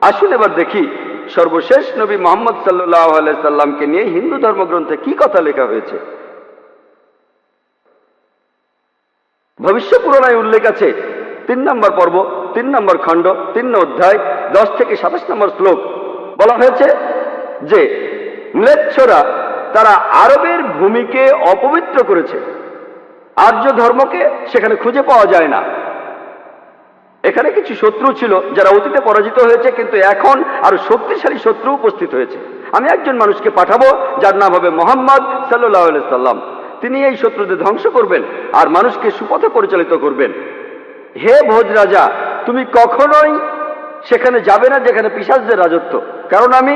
আসুন এবার দেখি সর্বশেষ নবী মুহাম্মদ সাল্লাল্লাহু আলাইহি সাল্লামকে নিয়ে হিন্দু ধর্মগ্রন্থে কি কথা লেখা হয়েছে। ভবিষ্য পুরাণায় উল্লেখ আছে 3 নম্বর পর্ব, 3 নম্বর খণ্ড, 3 অধ্যায়, 10 থেকে 27 নম্বর শ্লোক। বলা হয়েছে যে ম্লেচ্ছরা তারা আরবের ভূমিকে অপবিত্র করেছে, আর্য ধর্মকে সেখানে খুঁজে পাওয়া যায় না। এখানে কিছু শত্রু ছিল যারা অতীতে পরাজিত হয়েছে, কিন্তু এখন আরো শক্তিশালী শত্রু উপস্থিত হয়েছে। আমি একজন মানুষকে পাঠাবো যার নাম হবে মুহাম্মদ সাল্লাল্লাহু আলাইহি সাল্লাম। তিনি এই শত্রুদের ধ্বংস করবেন আর মানুষকে সুপথে পরিচালিত করবেন। হে ভোজ রাজা, তুমি কখনোই সেখানে যাবে না যেখানে পিশাচদের রাজত্ব, কারণ আমি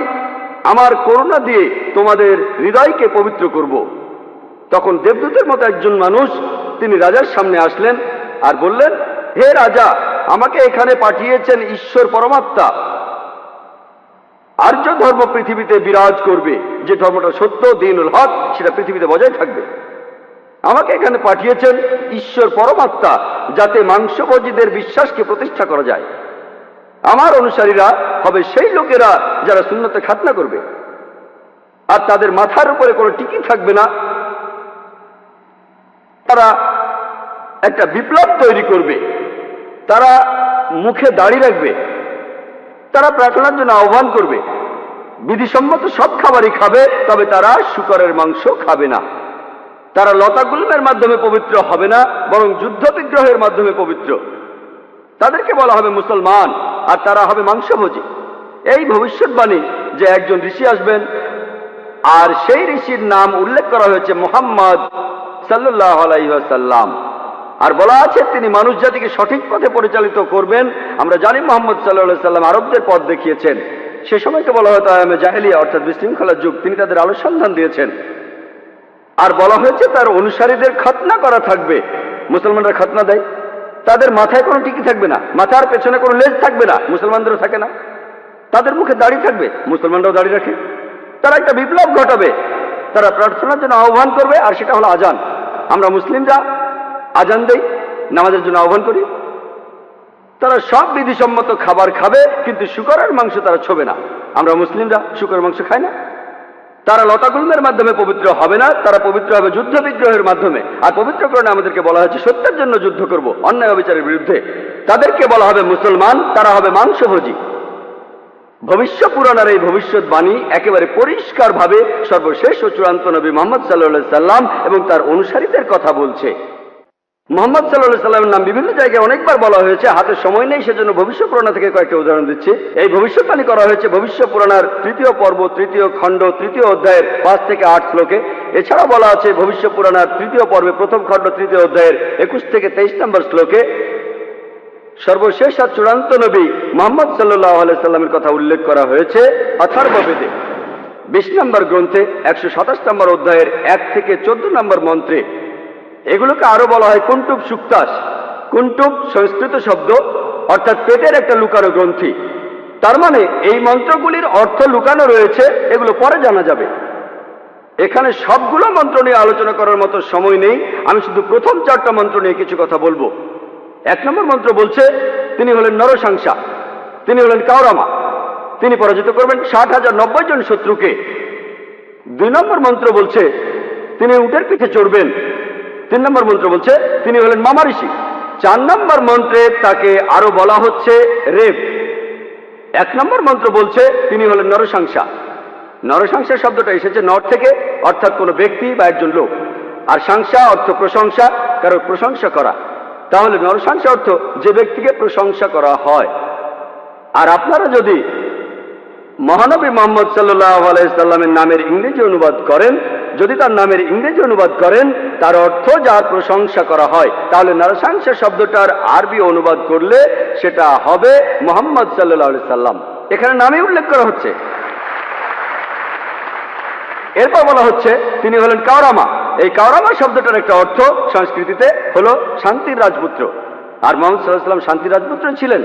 আমার করুণা দিয়ে তোমাদের হৃদয়কে পবিত্র করব। তখন দেবদূতের মতো একজন মানুষ তিনি রাজার সামনে আসলেন আর বললেন, হে রাজা, আমাকে এখানে পাঠিয়েছেন ঈশ্বর পরমাত্মা। আর্য ধর্ম পৃথিবীতে বিরাজ করবে, যে ধর্মটা সত্য, দ্বীনুল হক, সেটা পৃথিবীতে বজায় থাকবে। আমাকে এখানে পাঠিয়েছেন ঈশ্বর পরমাত্মা, যাতে মাংসভোজীদের বিশ্বাসকে প্রতিষ্ঠা করা যায়। আমার অনুসারীরা হবে সেই লোকেরা যারা সুন্নতে খাতনা করবে, আর তাদের মাথার উপরে কোনো টিকি থাকবে না। তারা একটা বিপ্লব তৈরি করবে, তারা মুখে দাড়ি রাখবে, তারা প্রার্থনার জন্য আহ্বান করবে, বিধিসম্মত সব খাবারই খাবে, তবে তারা শূকরের মাংস খাবে না। তারা লতাগুল্মের মাধ্যমে পবিত্র হবে না, বরং যুদ্ধ বিগ্রহের মাধ্যমে পবিত্র। তাদেরকে বলা হবে মুসলমান, আর তারা হবে মাংসভোজী। এই ভবিষ্যৎবাণী যে একজন ঋষি আসবেন, আর সেই ঋষির নাম উল্লেখ করা হয়েছে মুহাম্মদ সাল্লাল্লাহু আলাইহি ওয়াসাল্লাম। আর বলা আছে তিনি মানুষ জাতিকে সঠিক পথে পরিচালিত করবেন। আমরা জানি মুহাম্মদ সাল্লাল্লাহু আলাইহি ওয়াসাল্লাম আরবদের পথ দেখিয়েছেন। সে সময়কে বলা হতো আয়ামে জাহেলিয়া, অর্থাৎ বিশৃঙ্খলার যুগ। তিনি তাদের আলো সন্ধান দিয়েছেন। আর বলা হয়েছে তার অনুসারীদের খতনা করা থাকবে। মুসলমানরা খতনা দেয়, তাদের মাথায় কোনো টিকি থাকবে না, মাথার পেছনে কোনো লেজ থাকবে না, মুসলমানদেরও থাকে না। তাদের মুখে দাড়ি থাকবে, মুসলমানরাও দাড়ি রাখে। তারা একটা বিপ্লব ঘটাবে, তারা প্রার্থনার জন্য আহ্বান করবে, আর সেটা হলো আজান। আমরা মুসলিমরা আজান দেই, নামাজের জন্য আহ্বান করি। তারা সব বিধিসম্মত খাবার খাবে, কিন্তু শূকরের মাংস তারা ছোবে না। আমরা মুসলিমরা শূকরের মাংস খাই না। তারা লতাগুল্মের মাধ্যমে পবিত্র হবে না, তারা পবিত্র হবে যুদ্ধ বিগ্রহের মাধ্যমে। আর পবিত্রকরণে আমাদেরকে বলা হয়েছে সত্যের জন্য যুদ্ধ করব, অন্যায় অবিচারের বিরুদ্ধে। তাদেরকে বলা হবে মুসলমান, তারা হবে মাংসভোজী। ভবিষ্য পুরাণের এই ভবিষ্যৎবাণী একেবারে পরিষ্কার ভাবে সর্বশেষ ও চূড়ান্ত নবী মুহাম্মদ সাল্লাল্লাহু আলাইহি সাল্লাম এবং তার অনুসারীদের কথা বলছে। মুহাম্মদ সাল্লাল্লাহু আলাইহি সাল্লামের নাম বিভিন্ন জায়গায় অনেকবার বলা হয়েছে, হাতে সময় নেই, সেজন্য ভবিষ্য পুরাণ থেকে কয়েকটা উদাহরণ দিচ্ছি। এই ভবিষ্যৎবাণী করা হয়েছে ভবিষ্য পুরাণের 3য় পর্ব, 3য় খণ্ড, 3য় অধ্যায়ের 5 থেকে 8 শ্লোকে। এছাড়া বলা আছে ভবিষ্য পুরাণের 3য় পর্বে 1ম খণ্ড, 3য় অধ্যায়ের 21 থেকে 23 নম্বর শ্লোকে। সর্বশেষ আর চূড়ান্ত নবী মুহাম্মদ সাল্লাল্লাহু আলাইহি সাল্লামের কথা উল্লেখ করা হয়েছে অথর্ববেদে 20 নম্বর গ্রন্থে 127 নম্বর অধ্যায়ের 1 থেকে 14 নম্বর মন্ত্রে। এগুলোকে আরো বলা হয় কুন্টুব সুক্তাস। কুন্টুব সংস্কৃত শব্দ, অর্থাৎ পেটের একটা লুকানো গ্রন্থি। তার মানে এই মন্ত্রগুলির অর্থ লুকানো রয়েছে, এগুলো পরে জানা যাবে। এখানে সবগুলো মন্ত্র নিয়ে আলোচনা করার মতো সময় নেই, আমি শুধু প্রথম 4টা মন্ত্র নিয়ে কিছু কথা বলবো। 1 নম্বর মন্ত্র বলছে তিনি হলেন নরসাংসা, তিনি হলেন কাওরামা, তিনি পরাজিত করবেন 60,090 জন শত্রুকে। 2 নম্বর মন্ত্র বলছে তিনি উটের পিঠে চড়বেন। 3 নম্বর মন্ত্র বলছে তিনি হলেন মামা ঋষি। 4 নম্বর মন্ত্রে তাকে আরো বলা হচ্ছে রেব। 1 নম্বর মন্ত্র বলছে তিনি হলেন নরসাংসা। নরসাংসা শব্দটা এসেছে নর থেকে, অর্থাৎ কোনো ব্যক্তি বা একজন লোক। আর সাংসা অর্থ প্রশংসা, কারো প্রশংসা করা। তাহলে নরসাংসা অর্থ যে ব্যক্তিকে প্রশংসা করা হয়। আর আপনারা যদি মহানবী মুহাম্মদ সাল্লাল্লাহু আলাইহি সাল্লামের নামের ইংরেজি অনুবাদ করেন, যদি তার নামের ইংরেজি অনুবাদ করেন তার অর্থ যার প্রশংসা করা হয়, তাহলে নরসাংসা শব্দটার আরবি অনুবাদ করলে সেটা হবে মুহাম্মদ সাল্লাল্লাহু আলাইহি সাল্লাম। এখানে নামে উল্লেখ করা হচ্ছে। এরপর বলা হচ্ছে তিনি হলেন কাওরামা। এই কাওরামা শব্দটার একটা অর্থ সংস্কৃতিতে হলো শান্তির রাজপুত্র। আর মুহাম্মদ সাল্লাল্লাহু আলাইহি সাল্লাম শান্তির রাজপুত্র ছিলেন।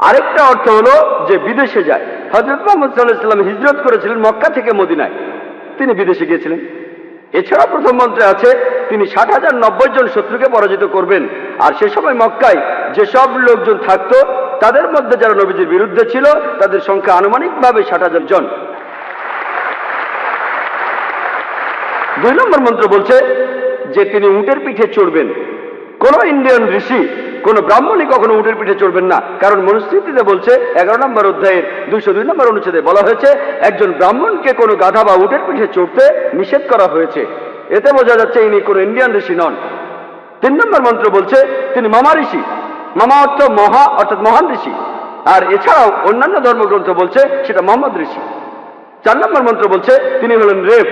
আরেকটা অর্থ হলো যে বিদেশে যায়। হযরত মুহাম্মদ সাল্লাল্লাহু আলাইহি সাল্লাম হিজরত করেছিলেন মক্কা থেকে মদিনায়, তিনি বিদেশে গিয়েছিলেন। এছাড়া প্রথম মন্ত্রে আছে তিনি 60,090 জন শত্রুকে পরাজিত করবেন। আর সে সময় মক্কায় যেসব লোকজন থাকতো তাদের মধ্যে যারা নবীজির বিরুদ্ধে ছিল তাদের সংখ্যা আনুমানিকভাবে 60,000 জন। 2 নম্বর মন্ত্র বলছে যে তিনি উটের পিঠে চড়বেন। কোন ইন্ডিয়ান ঋষি, কোন ব্রাহ্মণই কখনো উটের পিঠে চড়বেন না, কারণ মনুস্মৃতিতে বলছে 11 নম্বর অধ্যায়ের 202 নম্বর অনুচ্ছেদে বলা হয়েছে একজন ব্রাহ্মণকে কোনো গাধা বা উটের পিঠে চড়তে নিষেধ করা হয়েছে। এতে বোঝা যাচ্ছে ইনি কোনো ইন্ডিয়ান ঋষি নন। 3 নম্বর মন্ত্র বলছে তিনি মামা ঋষি। মামা অর্থ মহা, অর্থাৎ মহান ঋষি। আর এছাড়াও অন্যান্য ধর্মগ্রন্থ বলছে সেটা মোহাম্মদ ঋষি। 4 নম্বর মন্ত্র বলছে তিনি হলেন রেব।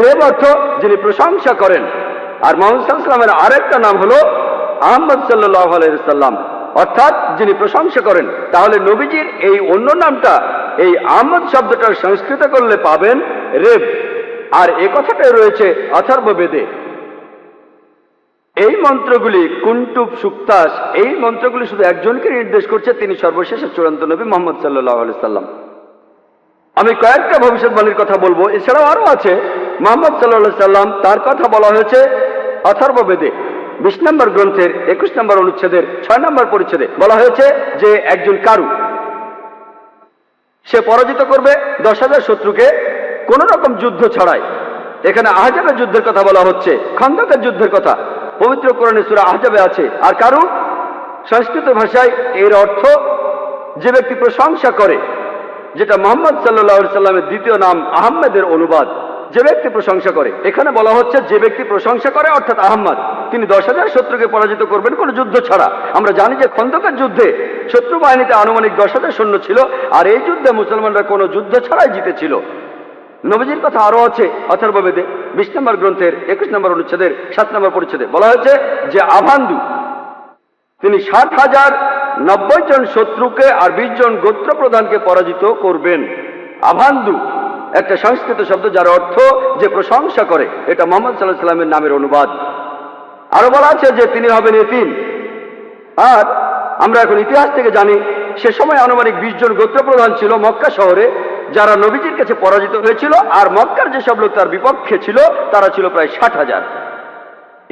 রেব অর্থ যিনি প্রশংসা করেন। আর মোহাম্মদ সাল্লাল্লাহু আলাইহি ওয়াসাল্লামের আরেকটা নাম হলো আহমদ সাল্লাল্লাহু আলাইহি ওয়াসাল্লাম, অর্থাৎ যিনি প্রশংসা করেন। তাহলে নবীজির এই অন্য নামটা এই আহমদ শব্দটা সংস্কৃত করলে পাবেন রেব। আর এ কথাটাই রয়েছে অথর্ব বেদে। এই মন্ত্রগুলি কুন্টুব সুক্তাস, এই মন্ত্রগুলি শুধু একজনকে নির্দেশ করছে, তিনি সর্বশেষ চূড়ান্ত নবী মুহাম্মদ সাল্লাল্লাহু আলাইহি ওয়াসাল্লাম। আমি কয়েকটা ভবিষ্যৎবাণীর কথা বলবো, এছাড়াও আরো আছে। মুহাম্মদ সাল্লাল্লাহু আলাইহি সাল্লাম, তার কথা বলা হয়েছে অথর্ব বেদে 20 নম্বর গ্রন্থের 21 নম্বর অনুচ্ছেদের 6 নম্বর পরিচ্ছেদে বলা হয়েছে যে একজন কারু, সে পরাজিত করবে 10,000 শত্রুকে কোন রকম যুদ্ধ ছাড়াই। এখানে আহজাবের যুদ্ধের কথা বলা হচ্ছে, খন্দকের যুদ্ধের কথা পবিত্র কোরআনে সূরা আহজাবে আছে। আর কারু সংস্কৃত ভাষায় এর অর্থ যে ব্যক্তি প্রশংসা করে, যেটা মুহাম্মদ সাল্লাল্লাহু আলাইহি সাল্লামের দ্বিতীয় নাম আহমেদের অনুবাদ। যে ব্যক্তি প্রশংসা করে, এখানে বলা হচ্ছে যে ব্যক্তি প্রশংসা করে অর্থাৎ আহমদ, তিনি 10,000 শত্রুকে পরাজিত করবেন কোনো যুদ্ধ ছাড়া। আমরা জানি যে খন্দকের যুদ্ধে শত্রু বাহিনীতে আনুমানিক 10,000 সৈন্য ছিল, আর এই যুদ্ধে মুসলমানরা কোনো যুদ্ধ ছাড়াই জিতেছিল। নবীজির কথা আরো আছে অথর্ব বেদে 20 নম্বর গ্রন্থের 21 নম্বর অনুচ্ছেদের 7 নম্বর পরিচ্ছেদে বলা হয়েছে যে আভান্দু, তিনি 60,090 জন শত্রুকে আর 20 জন গোত্র প্রধানকে পরাজিত করবেন। আভান্দু একটা সংস্কৃত শব্দ যার অর্থ যে প্রশংসা করে, এটা মুহাম্মদ সাল্লাল্লাহু আলাইহি সাল্লামের নামের অনুবাদ। আরো বলা আছে যে তিনি হবেন এতিম। আর আমরা এখন ইতিহাস থেকে জানি সে সময় আনুমানিক 20 জন গোত্র প্রধান ছিল মক্কা শহরে, যারা নবীজির কাছে পরাজিত হয়েছিল। আর মক্কার যেসব লোক তার বিপক্ষে ছিল তারা ছিল প্রায় 60,000।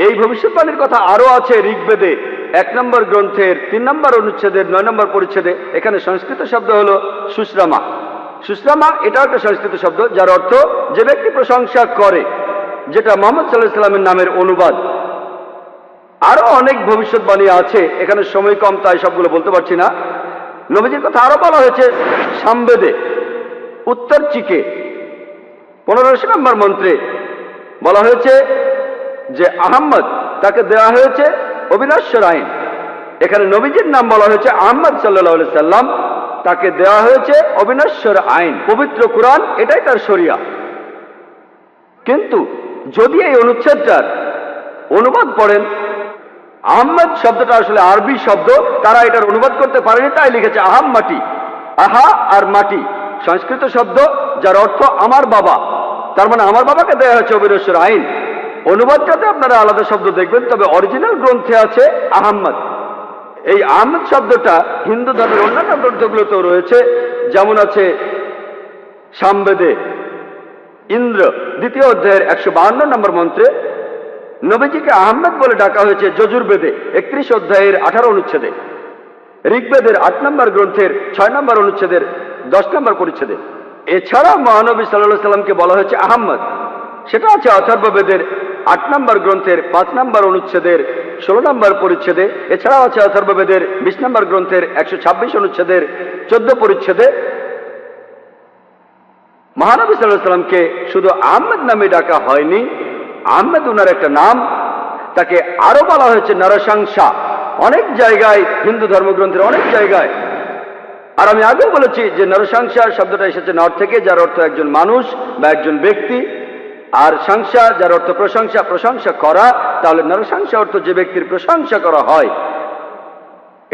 এই ভবিষ্যৎবাণীর কথা আরো আছে ঋগ্বেদে 1 নম্বর গ্রন্থের 3 নম্বর অনুচ্ছেদের 9 নম্বর পরিচ্ছেদে। এখানে সংস্কৃত শব্দ হলো সুশ্রামা। সুশ্রামা এটাও একটা সংস্কৃত শব্দ যার অর্থ যে ব্যক্তি প্রশংসা করে, যেটা মুহাম্মদ সাল্লাল্লাহু আলাইহি সাল্লামের নামের অনুবাদ। আরো অনেক ভবিষ্যৎবাণী আছে, এখানে সময় কম তাই সবগুলো বলতে পারছি না। নবীজির কথা আরো বলা হয়েছে সামবেদে উত্তর চিকে 15 নম্বর মন্ত্রে বলা হয়েছে যে আহম্মদ তাকে দেওয়া হয়েছে অবিনশ্বর আইন। এখানে নবীজির নাম বলা হয়েছে আহমদ সাল্লাল্লাহু আলাইহি সাল্লাম, তাকে দেওয়া হয়েছে অবিনশ্বর আইন। পবিত্র কোরআন এটাই তার শরিয়া। কিন্তু যদি এই অনুচ্ছেদটার অনুবাদ পড়েন, আহমদ শব্দটা আসলে আরবি শব্দ, তারা এটার অনুবাদ করতে পারেনি, তাই লিখেছে আহাম মাটি। আহা আর মাটি সংস্কৃত শব্দ যার অর্থ আমার বাবা, তার মানে আমার বাবাকে দেওয়া হয়েছে অবিনশ্বর আইন। অনুবাদটাতে আপনারা আলাদা শব্দ দেখবেন, তবে অরিজিনাল গ্রন্থে আছে আহমদ। এই আহমদ শব্দটা হিন্দু ধর্মের অন্যান্য গ্রন্থগুলোতেও রয়েছে, যেমন আছে সামবেদে ইন্দ্র 2য় অধ্যায়ের 152 নম্বর মন্ত্রে নবীজিকে আহমদ বলে ডাকা হয়েছে যজুর্বেদে 31 অধ্যায়ের 18 অনুচ্ছেদে। ঋগ্বেদের 8 নম্বর গ্রন্থের 6 নম্বর অনুচ্ছেদের 10 নম্বর পরিচ্ছেদে। এছাড়া মহানবী সাল্লাল্লাহু আলাইহি সাল্লামকে বলা হয়েছে আহমদ, সেটা আছে অথর্ববেদের 8 নম্বর গ্রন্থের 5 নম্বর অনুচ্ছেদের 16 নম্বর পরিচ্ছেদে। এছাড়াও আছে অথর্ববেদের 20 নম্বর গ্রন্থের 126 অনুচ্ছেদের 14 পরিচ্ছেদে। মহানবী সাল্লাল্লাহু আলাইহি সাল্লামকে শুধু আহমদ নামে ডাকা হয়নি, আহমদ উনার একটা নাম, তাকে আরো বলা হয়েছে নরসংসা অনেক জায়গায়, হিন্দু ধর্মগ্রন্থের অনেক জায়গায়। আর আমি আগেও বলেছি যে নরসংসা শব্দটা এসেছে নর থেকে, যার অর্থ একজন মানুষ বা একজন ব্যক্তি। আর সংসা যার অর্থ প্রশংসা, প্রশংসা করা। তাহলে নরসংসা অর্থ যে ব্যক্তির প্রশংসা করা হয়।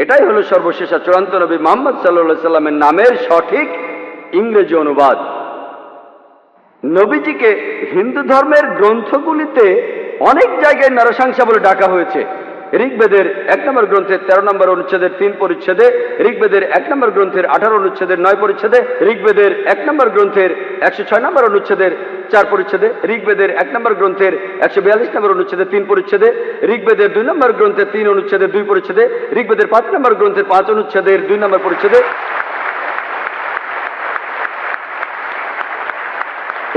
এটাই হলো সর্বশেষ চূড়ান্ত নবী মুহাম্মদ সাল্লাল্লাহু আলাইহি সাল্লামের নামের সঠিক ইংরেজি অনুবাদ। নবীজিকে হিন্দু ধর্মের গ্রন্থগুলিতে অনেক জায়গায় নরসংসা বলে ডাকা হয়েছে। ঋগ্বেদের 1 নম্বর গ্রন্থের 13 নম্বর অনুচ্ছেদের 3 পরিচ্ছেদে, ঋগ্বেদের 1 নম্বর গ্রন্থের 18 অনুচ্ছেদের 9 পরিচ্ছেদে, ঋগ্বেদের 1 নম্বর গ্রন্থের 106 নম্বর অনুচ্ছেদের 4 পরিচ্ছেদে, ঋগ্বেদের 1 নম্বর গ্রন্থের 142 নম্বর অনুচ্ছেদের 3 পরিচ্ছেদে, ঋগ্বেদের 2 নম্বর গ্রন্থের 3 অনুচ্ছেদের 2 পরিচ্ছেদে, ঋগ্বেদের 5 নম্বর গ্রন্থের 5 অনুচ্ছেদের 2 নম্বর পরিচ্ছেদে,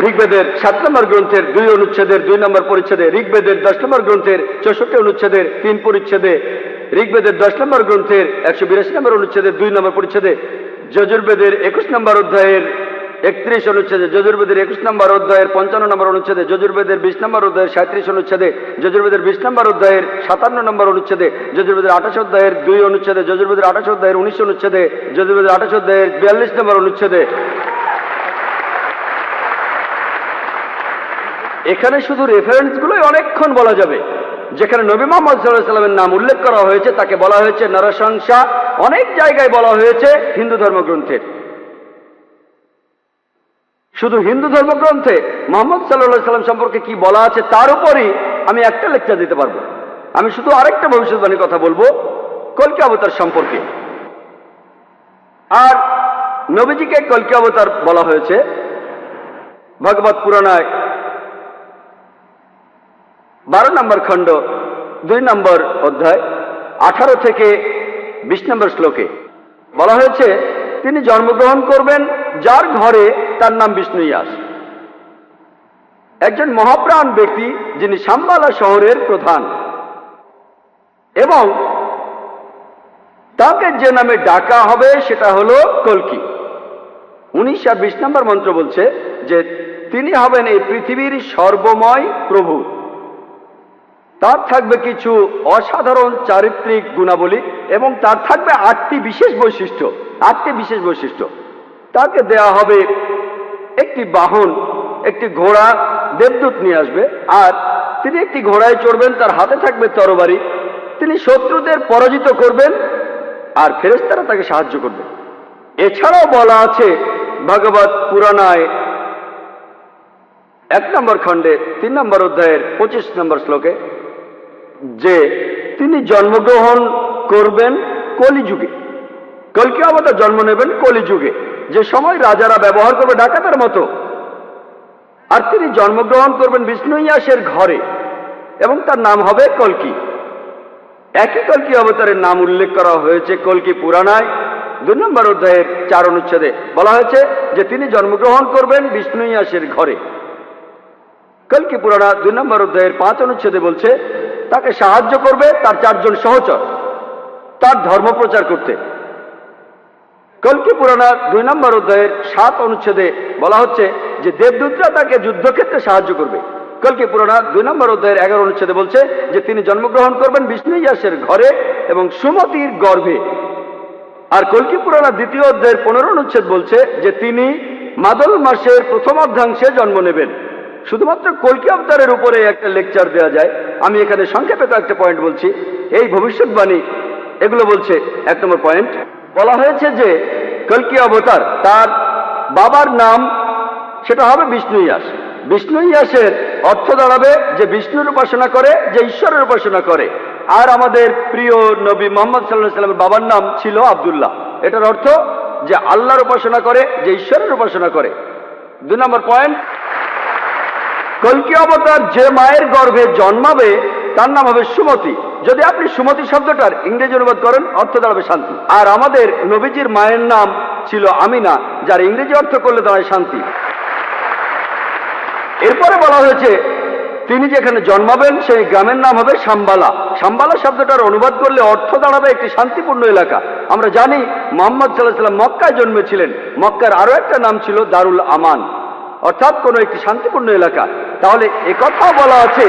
ঋগ্বেদের 7 নম্বর গ্রন্থের 2 অনুচ্ছেদের 2 নম্বর পরিচ্ছেদে, ঋগ্বেদের 10 নম্বর গ্রন্থের 64 অনুচ্ছেদের 3 পরিচ্ছেদে, ঋগ্বেদের 10 নম্বর গ্রন্থের 182 নম্বর অনুচ্ছেদের 2 নম্বর পরিচ্ছেদে, যজুর্বেদের 21 নম্বর অধ্যায়ের 31 অনুচ্ছেদে, যজুর্বেদের 21 নম্বর অধ্যায়ের 55 নম্বর অনুচ্ছেদে, যজুর্বেদের 20 নম্বর অধ্যায়ের 37 অনুচ্ছেদে, যজুর্বেদের 20 নম্বর অধ্যায়ের 57 নম্বর অনুচ্ছেদে, যজুর্বেদের 28 অধ্যায়ের 2 অনুচ্ছেদে, যজুর্বেদের 28 অধ্যায়ের 19 অনুচ্ছেদে, যজুর্বেদের 28 অধ্যায়ের 42 নম্বর অনুচ্ছেদে। এখানে শুধু রেফারেন্সগুলোই অনেকক্ষণ বলা যাবে। যেখানে নবী মুহাম্মদ সাল্লাল্লাহু আলাইহি ওয়াসাল্লামের নাম উল্লেখ করা হয়েছে তাকে বলা হয়েছে নরশংসা, অনেক জায়গায় বলা হয়েছে হিন্দু ধর্মগ্রন্থের। শুধু হিন্দু ধর্মগ্রন্থে মুহাম্মদ সাল্লাল্লাহু আলাইহি ওয়াসাল্লাম সম্পর্কে কি বলা আছে তার উপরই আমি একটা লেকচার দিতে পারবো। আমি শুধু আরেকটা ভবিষ্যৎবাণীর কথা বলবো কল্কি অবতার সম্পর্কে। আর নবীজিকে কল্কি অবতার বলা হয়েছে ভগবত পুরাণায় 12 নম্বর খণ্ড 2 নম্বর অধ্যায় 18 থেকে 20 নম্বর শ্লোকে বলা হয়েছে তিনি জন্মগ্রহণ করবেন যার ঘরে তার নাম বিষ্ণু ইয়াস, একজন মহাপ্রাণ ব্যক্তি যিনি শাম্বালা শহরের প্রধান, এবং তাকে যে নামে ডাকা হবে সেটা হলো কল্কি। 19 আর 20 নম্বর মন্ত্র বলছে যে তিনি হবেন এই পৃথিবীর সর্বময় প্রভু। তার থাকবে কিছু অসাধারণ চারিত্রিক গুণাবলী এবং তার থাকবে 8টি বিশেষ বৈশিষ্ট্য। 8টি বিশেষ বৈশিষ্ট্য তাকে দেয়া হবে একটি বাহন, একটি ঘোড়া, দেবদূত নিয়ে আসবে, আর তিনি একটি ঘোড়ায় চড়বেন, তার হাতে থাকবে তরবারি, তিনি শত্রুদের পরাজিত করবেন আর ফেরেশতারা তাকে সাহায্য করবে। এছাড়াও বলা আছে ভগবত পুরাণায় 1 নম্বর খণ্ডে 3 নম্বর অধ্যায়ের 25 নম্বর শ্লোকে যে তিনি জন্মগ্রহণ করবেন কলিযুগে। কল্কি অবতার জন্ম নেবেন কলিযুগে, যে সময় রাজারা ব্যবহার করবে ডাকাতের মতো। আর তিনি জন্মগ্রহণ করবেন বিষ্ণু ইয়াসের ঘরে এবং তার নাম হবে কল্কি। একই কল্কি অবতারের নাম উল্লেখ করা হয়েছে কল্কি পুরাণায় 2 নম্বর অধ্যায়ের 4 অনুচ্ছেদে। বলা হয়েছে যে তিনি জন্মগ্রহণ করবেন বিষ্ণু ইয়াসের ঘরে। কল্কি পুরাণা 2 নম্বর অধ্যায়ের 5 অনুচ্ছেদে বলছে তাকে সাহায্য করবে তার 4 জন সহচর তার ধর্ম প্রচার করতে। কল্কি পুরাণা 2 নম্বর অধ্যায়ের 7 অনুচ্ছেদে বলা হচ্ছে যে দেবদূতরা তাকে যুদ্ধক্ষেত্রে সাহায্য করবে। কল্কি পুরাণা 2 নম্বর অধ্যায়ের 11 অনুচ্ছেদে বলছে যে তিনি জন্মগ্রহণ করবেন বিষ্ণু ইয়াসের ঘরে এবং সুমতির গর্ভে। আর কল্কি পুরাণা 2য় অধ্যায়ের 15 অনুচ্ছেদ বলছে যে তিনি মাদল মাসের প্রথম অর্ধাংশে জন্ম নেবেন। শুধুমাত্র কল্কি অবতারের উপরে একটা লেকচার দেওয়া যায়। আমি এখানে সংক্ষেপে কয়েকটা পয়েন্ট বলছি। এই ভবিষ্যৎবাণী এগুলো বলছে। 1 নম্বর পয়েন্ট বলা হয়েছে যে কল্কি অবতার তার বাবার নাম সেটা হবে বিষ্ণু ইয়াস। বিষ্ণু ইয়াসের অর্থ দাঁড়াবে যে বিষ্ণুর উপাসনা করে, যে ঈশ্বরের উপাসনা করে। আর আমাদের প্রিয় নবী মুহাম্মদ সাল্লাল্লাহু আলাইহি ওয়াসাল্লামের বাবার নাম ছিল আব্দুল্লাহ। এটার অর্থ যে আল্লাহর উপাসনা করে, যে ঈশ্বরের উপাসনা করে। 2 নম্বর পয়েন্ট কল্কি অবতার যে মায়ের গর্ভে জন্মাবে তার নাম হবে সুমতি। যদি আপনি সুমতি শব্দটার ইংরেজি অনুবাদ করেন অর্থ দাঁড়াবে শান্তি। আর আমাদের নবীজির মায়ের নাম ছিল আমিনা, যার ইংরেজি অর্থ করলে দাঁড়ায় শান্তি। এরপরে বলা হয়েছে তিনি যেখানে জন্মাবেন সেই গ্রামের নাম হবে শাম্বালা। শাম্বালা শব্দটার অনুবাদ করলে অর্থ দাঁড়াবে একটি শান্তিপূর্ণ এলাকা। আমরা জানি মুহাম্মদ সাল্লাল্লাহু আলাইহি ওয়াসাল্লাম মক্কায় জন্মেছিলেন। মক্কার আরো একটা নাম ছিল দারুল আমান, অর্থাৎ কোনো একটি শান্তিপূর্ণ এলাকা। তাহলে একথাও বলা আছে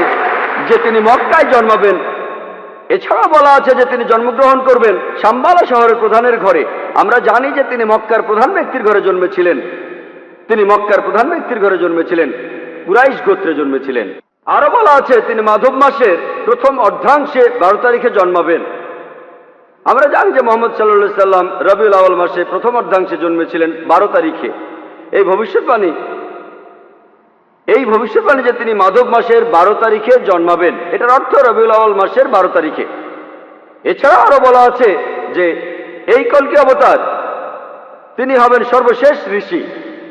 যে তিনি মক্কায় জন্মাবেন। এছাড়া বলা আছে যে তিনি জন্মগ্রহণ করবেন শাম্বালা শহরের প্রধানের ঘরে। আমরা জানি যে তিনি মক্কার প্রধান ব্যক্তির ঘরে জন্মেছিলেন। তিনি মক্কার প্রধান ব্যক্তির ঘরে জন্মেছিলেন, কুরাইশ গোত্রে জন্মেছিলেন। আরো বলা আছে তিনি মাধব মাসের প্রথম অর্ধাংশে 12 তারিখে জন্মাবেন। আমরা জানি যে মুহাম্মদ সাল্লাল্লাহু আলাইহি সাল্লাম রবিউল আউয়াল মাসে প্রথম অর্ধাংশে জন্মেছিলেন 12 তারিখে। এই ভবিষ্যৎবাণী যে তিনি মাধব মাসের 12 তারিখে জন্মাবেন, এটার অর্থ রবিউল আউয়াল মাসের 12 তারিখে। এছাড়া আরো বলা আছে যে এই কলকি অবতার তিনি হবেন সর্বশেষ ঋষি।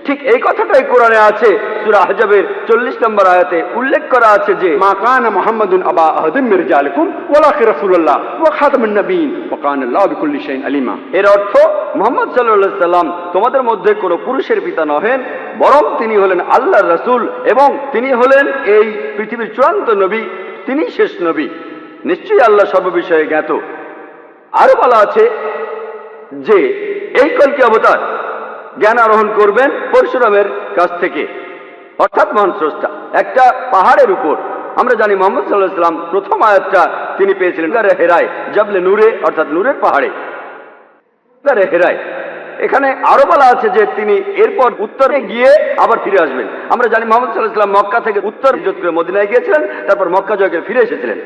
ঠিক এই কথাটাই কোরআনে আছে, সূরা আহজাবের 40 নম্বর আয়াতে উল্লেখ করা আছে যে মা কানা মুহাম্মাদুন আবা আহাদিন মির রিজালিকুম ওয়ালাকিন রাসূলুল্লাহ ওয়া খাতামুন নবিয়্যিন ওয়া কানা আল্লাহু বিকুল্লি শাইইন আলিমা। এর অর্থ মুহাম্মদ সাল্লাল্লাহু আলাইহি সাল্লাম তোমাদের মধ্যে কোনো পুরুষের পিতা নহেন, বরং তিনি হলেন আল্লাহর রাসূল এবং তিনি হলেন এই পৃথিবীর চূড়ান্ত নবী, তিনি শেষ নবী। নিশ্চয়ই আল্লাহ সর্ববিষয়ে জ্ঞাত। আরো বলা আছে যে এই কলকি অবতার জ্ঞান আরোহণ করবেন পরশুরামের কাছ থেকে, অর্থাৎ মহান স্রষ্টা একটা পাহাড়ের উপর। আমরা জানি মুহাম্মদ সাল্লাল্লাহু আলাইহি সাল্লাম প্রথম আয়াতটা তিনি পেয়েছিলেন গারে হেরায়, জাবলে নূরে, অর্থাৎ নূরের পাহাড়ে, গারে হেরায়। এখানে আরো বলা আছে যে তিনি এরপর উত্তরে গিয়ে আবার ফিরে আসবেন। আমরা জানি মুহাম্মদ সাল্লাল্লাহু আলাইহি সাল্লাম মক্কা থেকে উত্তর হিজরত করে মদিনায় গিয়েছিলেন, তারপর মক্কা জয় করে ফিরে এসেছিলেন।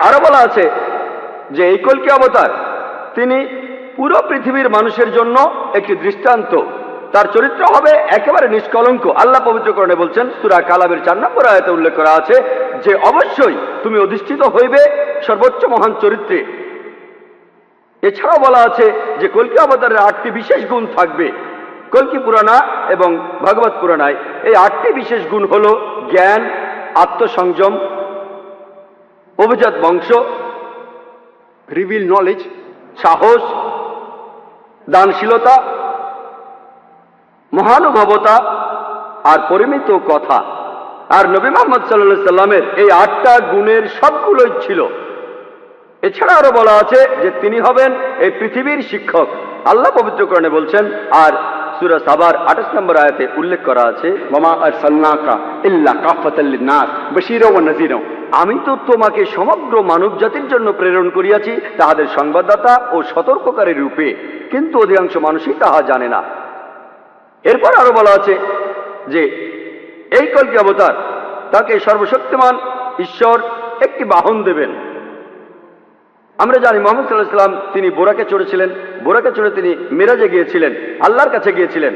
আরো বলা আছে যে এই কলকি অবতার তিনি পুরো পৃথিবীর মানুষের জন্য একটি দৃষ্টান্ত। তার চরিত্র হবে একেবারে নিষ্কলঙ্ক। আল্লাহ পবিত্র কোরআনে বলছেন, সূরা কালামের 4 নম্বর আয়াতে উল্লেখ করা আছে যে অবশ্যই তুমি অধিষ্ঠিত হইবে সর্বোচ্চ মহান চরিত্রে। এছাড়াও বলা আছে যে কলকি অবতারের 8টি বিশেষ গুণ থাকবে। কলকি পুরাণা এবং ভাগবত পুরাণায় এই 8টি বিশেষ গুণ হল জ্ঞান, আত্মসংযম, অভিজাত বংশ, রিভিল নলেজ, সাহস, দানশীলতা, মহানুভবতা আর পরিমিত কথা। আর নবী মুহাম্মদ সাল্লাল্লাহু আলাইহি সাল্লামের এই 8টা গুণের সবগুলোই ছিল। এছাড়া আরো বলা আছে যে তিনি হবেন এই পৃথিবীর শিক্ষক। আল্লাহ পবিত্র কোরআনে বলছেন, আর সূরা সাবার 28 নম্বর আয়াতে উল্লেখ করা আছে, ওয়ামা আরসালনাকা ইল্লা কাফাতাল লিন-নাস বাশীরা ওয়া নাযীরা। আমি তো তোমাকে সমগ্র মানব জাতির জন্য প্রেরণ করিয়াছি তাহাদের সংবাদদাতা ও সতর্ককারী রূপে, কিন্তু অধিকাংশ মানুষই তাহা জানে না। এরপর আরো বলা আছে যে এই কলকি অবতার তাকে সর্বশক্তিমান ঈশ্বর একটি বাহন দেবেন। আমরা জানি মুহাম্মদ সাল্লাল্লাহু আলাইহি সাল্লাম তিনি বোরাকে চড়েছিলেন, বোরাকে চড়ে তিনি মিরাজে গিয়েছিলেন, আল্লাহর কাছে গিয়েছিলেন।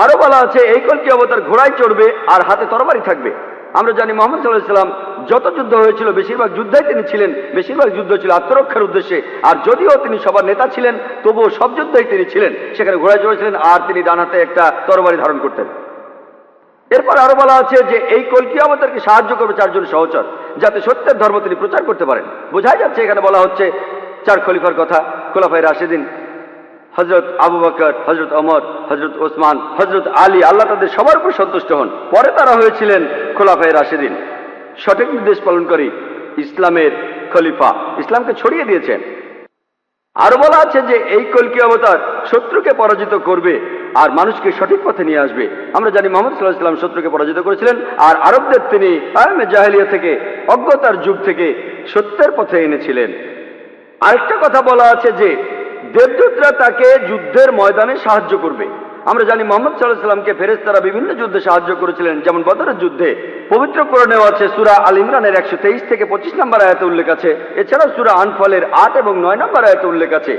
আরো বলা আছে এই কলকি অবতার ঘোড়ায় চড়বে আর হাতে তরবারি থাকবে। আমরা জানি মুহাম্মদ সাল্লাল্লাহু আলাইহি সাল্লাম যত যুদ্ধ হয়েছিল বেশিরভাগ যুদ্ধে তিনি ছিলেন, বেশিরভাগ যুদ্ধ ছিল আত্মরক্ষার উদ্দেশ্যে। আর যদিও তিনি সবার নেতা ছিলেন, তবুও সব যুদ্ধেই তিনি ছিলেন, সেখানে ঘোড়ায় চড়েছিলেন আর তিনি ডান হাতে একটা তরবারি ধারণ করতেন। এরপর আরো বলা আছে যে এই কলকি অবতারকে সাহায্য করবে 4 জন সহচর, যাতে সত্যের ধর্ম তিনি প্রচার করতে পারেন। বোঝাই যাচ্ছে এখানে বলা হচ্ছে 4 খলিফার কথা, খোলাফায়ে রাশিদিন, হযরত আবু বকর, হযরত ওমর, হযরত ওসমান, হযরত আলী, আল্লাহ তাদের সবার উপর সন্তুষ্ট হন। পরে তারা হয়েছিলেন খোলাফায়ে রাশিদিন, সঠিক নির্দেশ পালনকারী ইসলামের খলিফা, ইসলামকে ছড়িয়ে দিয়েছেন। আরো বলা আছে যে এই কলকি অবতার শত্রুকে পরাজিত করবে আর মানুষকে সঠিক পথে নিয়ে আসবে। আমরা জানি মুহাম্মদ সাল্লাল্লাহু আলাইহি সাল্লাম শত্রুকে পরাজিত করেছিলেন আর আরবদের তিনি আয়ামে জাহেলিয়া থেকে, অজ্ঞতার যুগ থেকে সত্যের পথে এনেছিলেন। আরেকটা কথা বলা আছে যে দেবদূতরা তাকে যুদ্ধের ময়দানে সাহায্য করবে। আমরা জানি মুহাম্মদ সাল্লাল্লাহু আলাইহি সাল্লামকে ফেরেশতারা বিভিন্ন যুদ্ধে সাহায্য করেছিলেন, যেমন বদরের যুদ্ধে। পবিত্র কোরআনেও আছে, সূরা আল ইমরানের 123 থেকে 25 নম্বর আয়াতে উল্লেখ আছে। এছাড়াও সূরা আনফালের 8 এবং 9 নম্বর আয়াতে উল্লেখ আছে।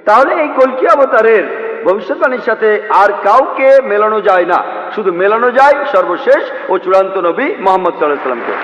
তাহলে এই কলকি অবতারের ভবিষ্যৎবাণীর সাথে আর কাউকে মেলানো যায় না, শুধু মেলানো যায় সর্বশেষ ও চূড়ান্ত নবী মুহাম্মদ সাল্লাল্লাহু আলাইহি সাল্লামকে।